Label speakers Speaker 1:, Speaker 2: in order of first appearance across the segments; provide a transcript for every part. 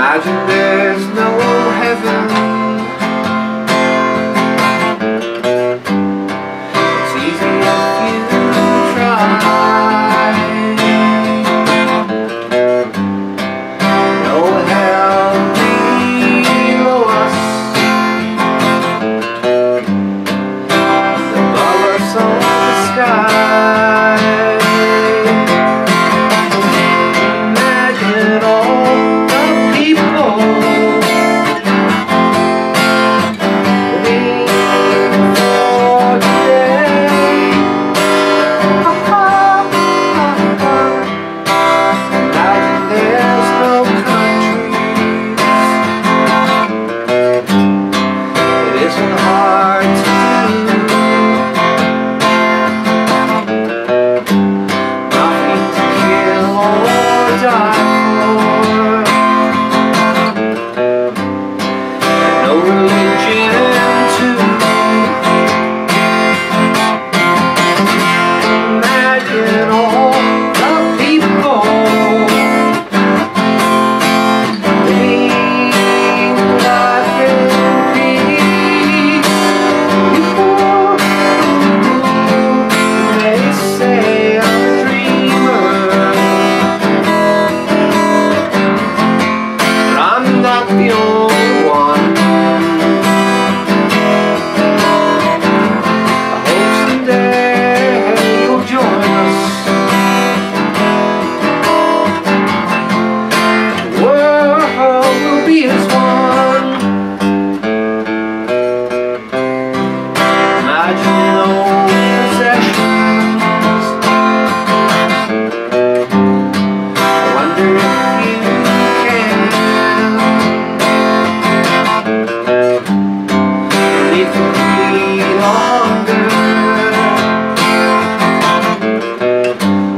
Speaker 1: Imagine there's no heaven. It's easy if you try. No hell below us, above us on the sky. Imagine all the people waiting for today. Imagine there's no countries. It isn't hard to do. Nothing to kill or die for. And no religion too. Imagine all the people living life in peace. They say I'm a dreamer, but I'm not the only one. I hope someday you'll join us. The world will be as one. Imagine no possessions. I wonder if you can leave for me longer.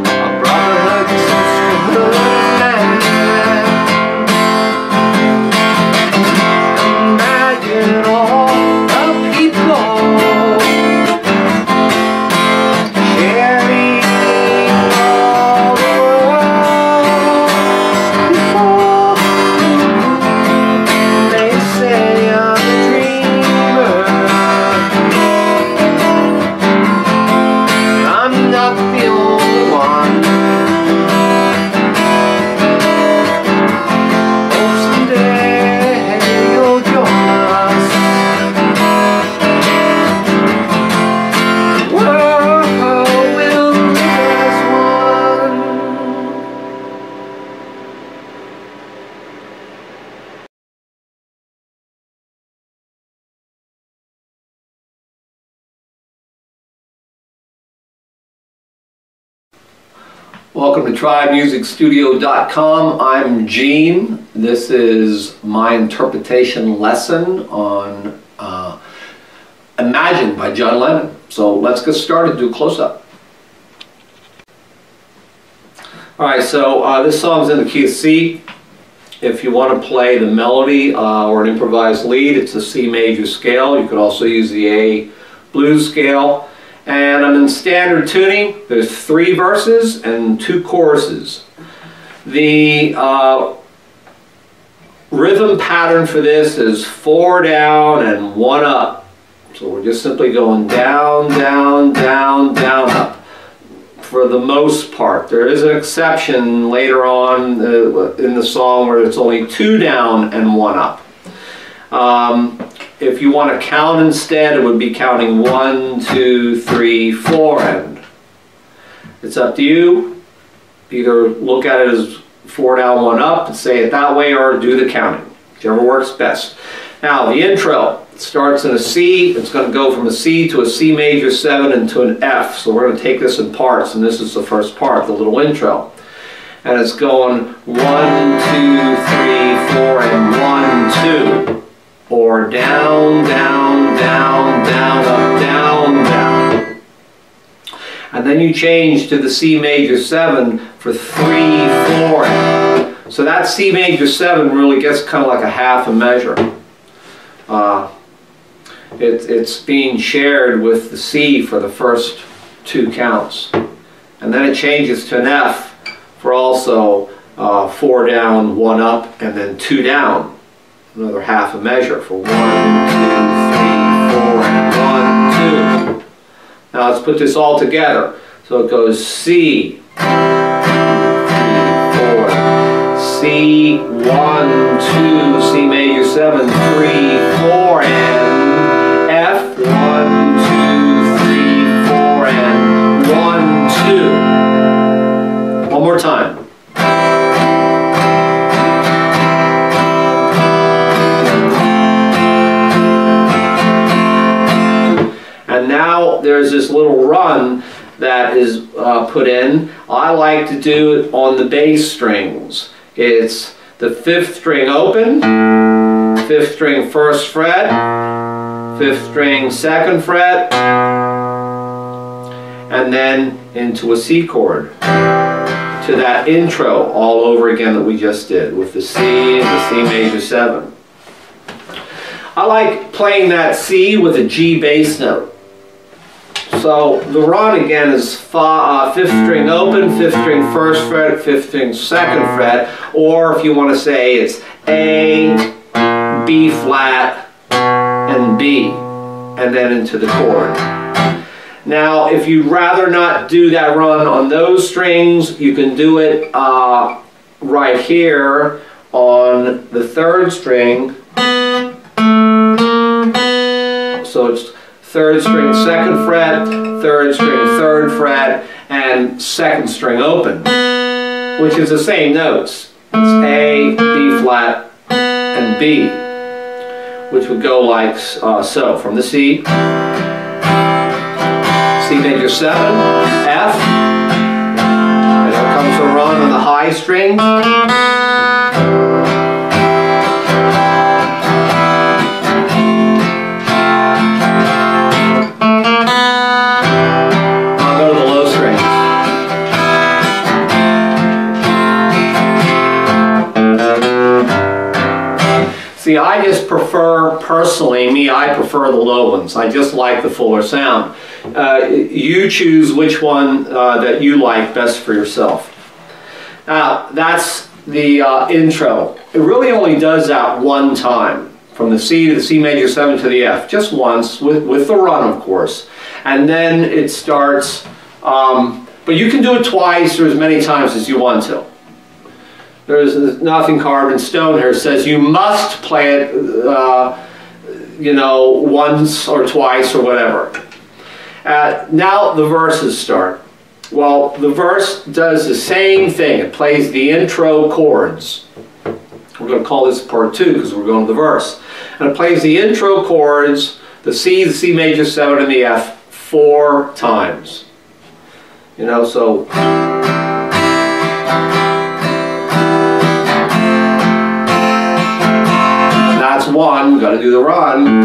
Speaker 1: A brotherhood, sisterhood, man. Imagine all the people sharing all the world. They say I'm a dreamer, but I'm not the only one. Hope someday you'll join us. The world will live as one. Welcome to TribeMusicStudio.com. I'm Gene. This is my interpretation lesson on Imagine by John Lennon. So let's get started, do a close-up. Alright, so this song's in the key of C. If you want to play the melody or an improvised lead, it's a C major scale. You could also use the A blues scale. And I'm in standard tuning. There's 3 verses and 2 choruses. The rhythm pattern for this is 4 down and 1 up. So we're just simply going down, down, down, down, up. For the most part. There is an exception later on in the song where it's only 2 down and 1 up. If you want to count instead, it would be counting 1, 2, 3, 4, and it's up to you. Either look at it as 4 down, 1 up, and say it that way, or do the counting, whichever works best. Now, the intro starts in a C. It's going to go from a C to a C major 7 and to an F. So we're going to take this in parts, and this is the first part, the little intro. And it's going 1, 2, 3, 4, and 1, 2. Or down, down, down, down, up, down, down. And then you change to the C major 7 for 3, 4. So that C major 7 really gets kind of like a half a measure. It's being shared with the C for the first 2 counts. And then it changes to an F for also 4 down, 1 up, and then 2 down. Another half a measure for 1, 2, 3, 4, and 1, 2. Now let's put this all together. So it goes C, 3, 4, C, 1, 2, C major 7, 3, 4, and F, 1, 2, 3, 4, and 1, 2. One more time. And now there's this little run that is put in. I like to do it on the bass strings. It's the 5th string open, 5th string 1st fret, 5th string 2nd fret, and then into a C chord to that intro all over again that we just did with the C and the C major 7. I like playing that C with a G bass note. So the run again is 5th string open, 5th string 1st fret, 5th string 2nd fret, or if you want to say it's A, B flat, and B, and then into the chord. Now if you'd rather not do that run on those strings, you can do it right here on the 3rd string. So it's 3rd string 2nd fret, 3rd string 3rd fret, and 2nd string open, which is the same notes. It's A, B flat, and B, which would go like so. From the C, C major 7, F, and then comes the run on the high string. See, I just prefer, personally, I prefer the low ones. I just like the fuller sound. You choose which one that you like best for yourself. Now, that's the intro. It really only does that one time, from the C to the C major 7 to the F, just once, with the run, of course. And then it starts, but you can do it twice or as many times as you want to. There's nothing carved in stone here. It says you must play it, you know, once or twice or whatever. Now the verses start. Well, the verse does the same thing. It plays the intro chords. We're going to call this part 2 because we're going to the verse. And it plays the intro chords, the C major 7, and the F 4 times. You know, so... That's one, we've got to do the run,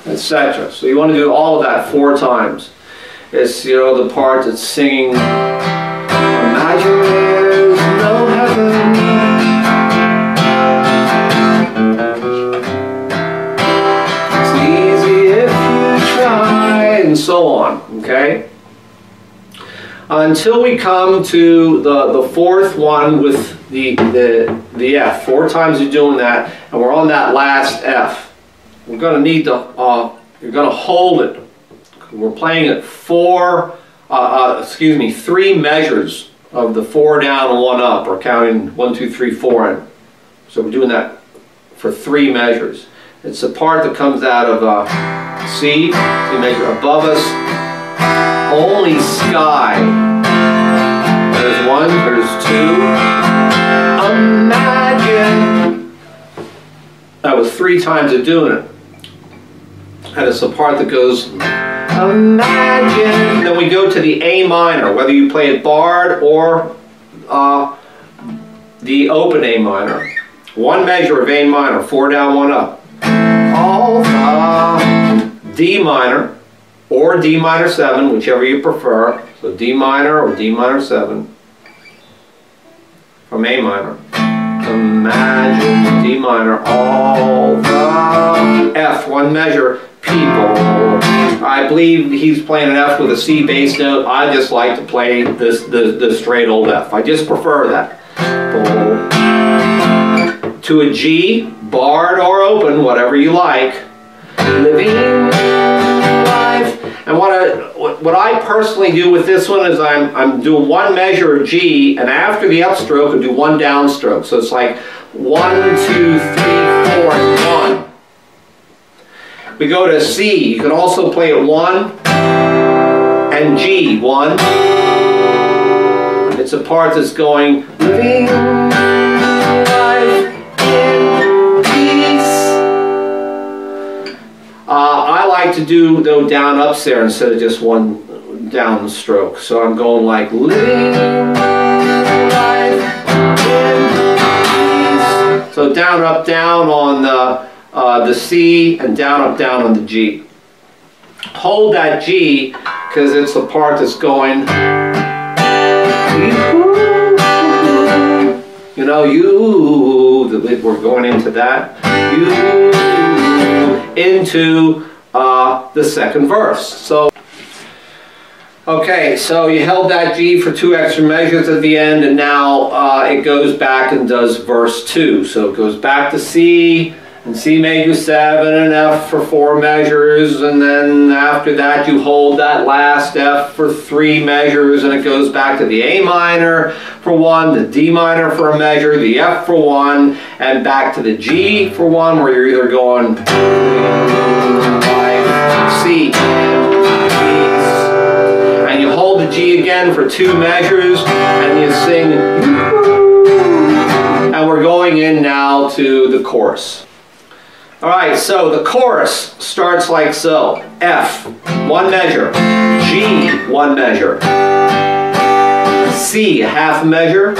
Speaker 1: etc. So you want to do all of that 4 times. It's, you know, the part that's singing, imagine there's no heaven. It's easy if you try, and so on, okay? Until we come to the 4th one with the F. 4 times you're doing that, and we're on that last F. We're going to need to, you're going to hold it. We're playing it 3 measures of the 4 down and 1 up, or counting 1, 2, 3, 4 in. So we're doing that for 3 measures. It's the part that comes out of C major above us. Only sky. There's 1, there's 2. Imagine. That was 3 times of doing it. And it's the part that goes, imagine. Then we go to the A minor, whether you play it barred or the open A minor. 1 measure of A minor, 4 down, 1 up. All D minor. Or D minor 7, whichever you prefer. So D minor or D minor 7 from A minor. Imagine D minor, all the F, 1 measure, people. I believe he's playing an F with a C bass note. I just like to play the straight old F. I just prefer that. To a G, barred or open, whatever you like. Living life. And what I personally do with this one is I'm doing one measure of G, and after the upstroke I do one downstroke. So it's like 1, 2, 3, 4, and 1. We go to C. You can also play it 1 and G. 1. It's a part that's going living life in peace. I like to do though down ups there instead of just one down stroke. So I'm going like living life in peace. So down up down on the C and down up down on the G. Hold that G because it's the part that's going. You know, we're going into that. Into the second verse. So, okay, so you held that G for 2 extra measures at the end, and now it goes back and does verse 2. So it goes back to C, and C major 7, and F for 4 measures, and then after that you hold that last F for 3 measures, and it goes back to the A minor for 1, the D minor for a measure, the F for 1, and back to the G for 1, where you're either going C, and you hold the G again for 2 measures, and you sing, and we're going in now to the chorus. Alright, so the chorus starts like so. F, 1 measure. G, 1 measure. C, a half measure.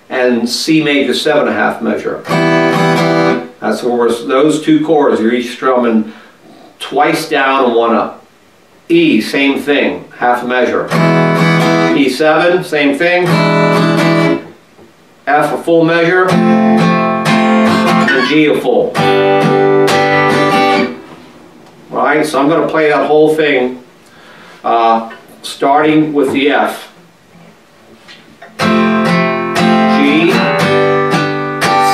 Speaker 1: And C major 7, a half measure. That's where those 2 chords, you're each strumming twice down and 1 up. E, same thing, half measure. E7, same thing. F, a full measure. And G, a full. Alright, so I'm going to play that whole thing starting with the F. G,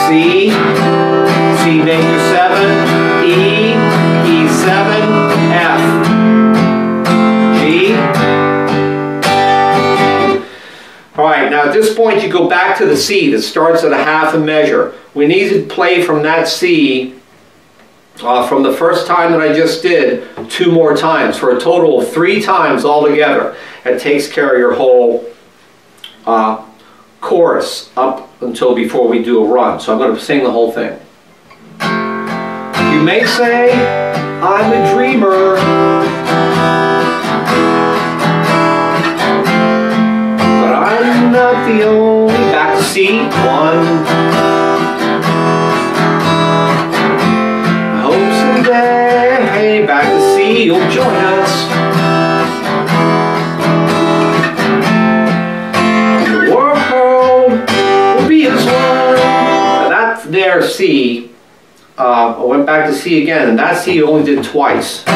Speaker 1: C, C major 7, E, E7, F, G. Alright, now at this point you go back to the C that starts at a half a measure. We need to play from that C from the first time that I just did 2 more times for a total of 3 times altogether. It takes care of your whole chorus up until before we do a run. So I'm going to sing the whole thing. You may say I'm a dreamer, but I'm not the only. Back to C, 1. Hey, back to C, you'll join us. The world will be as one. Now that's there C. I went back to C again, and that C you only did twice. 2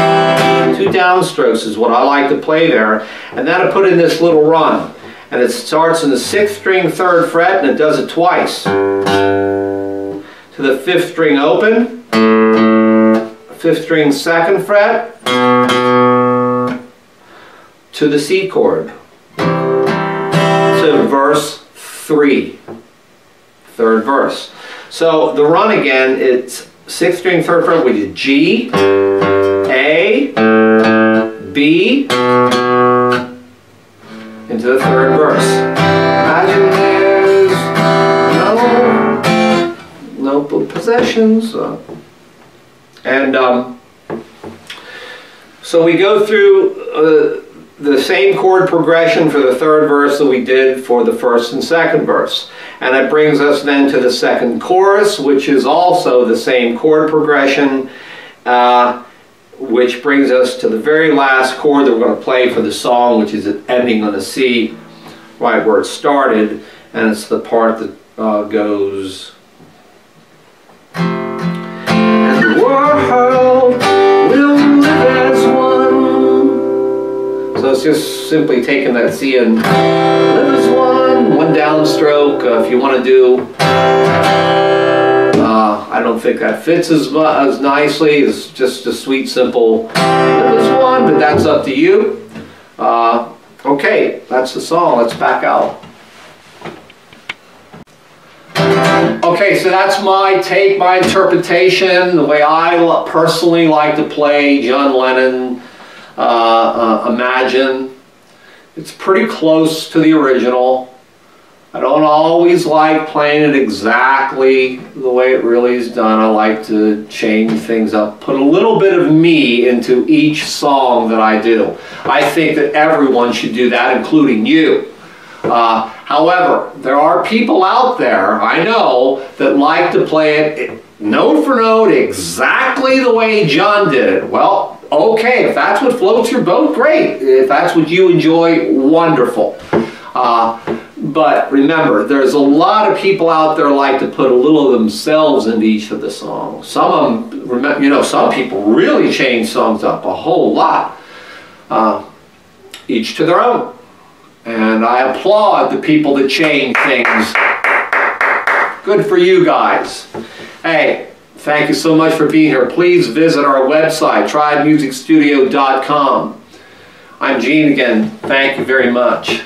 Speaker 1: downstrokes is what I like to play there. And then I put in this little run. And it starts in the 6th string 3rd fret, and it does it twice. To the 5th string open. 5th string 2nd fret to the C chord to verse 3, 3rd verse. So the run again, it's 6th string 3rd fret, we did G, A, B, into the 3rd verse. Imagine there's no possessions. And so we go through the same chord progression for the 3rd verse that we did for the 1st and 2nd verse. And it brings us then to the 2nd chorus, which is also the same chord progression, which brings us to the very last chord that we're going to play for the song, which is ending on a C, right where it started, and it's the part that goes... The world will it's just simply taking that C and live as one downstroke. If you want to do, I don't think that fits as nicely. It's just a sweet, simple live as one, but that's up to you. Okay, that's the song. Let's back out. Okay, so that's my take, my interpretation, the way I personally like to play John Lennon, Imagine. It's pretty close to the original. I don't always like playing it exactly the way it really is done. I like to change things up, put a little bit of me into each song that I do. I think that everyone should do that, including you. However, there are people out there, I know, that like to play it note for note exactly the way John did it. Well, okay, if that's what floats your boat, great. If that's what you enjoy, wonderful. But remember, there's a lot of people out there like to put a little of themselves into each of the songs. Some of them, you know, some people really change songs up a whole lot. Each to their own. And I applaud the people that change things. Good for you guys. Hey, thank you so much for being here. Please visit our website, tribemusicstudio.com. I'm Gene again. Thank you very much.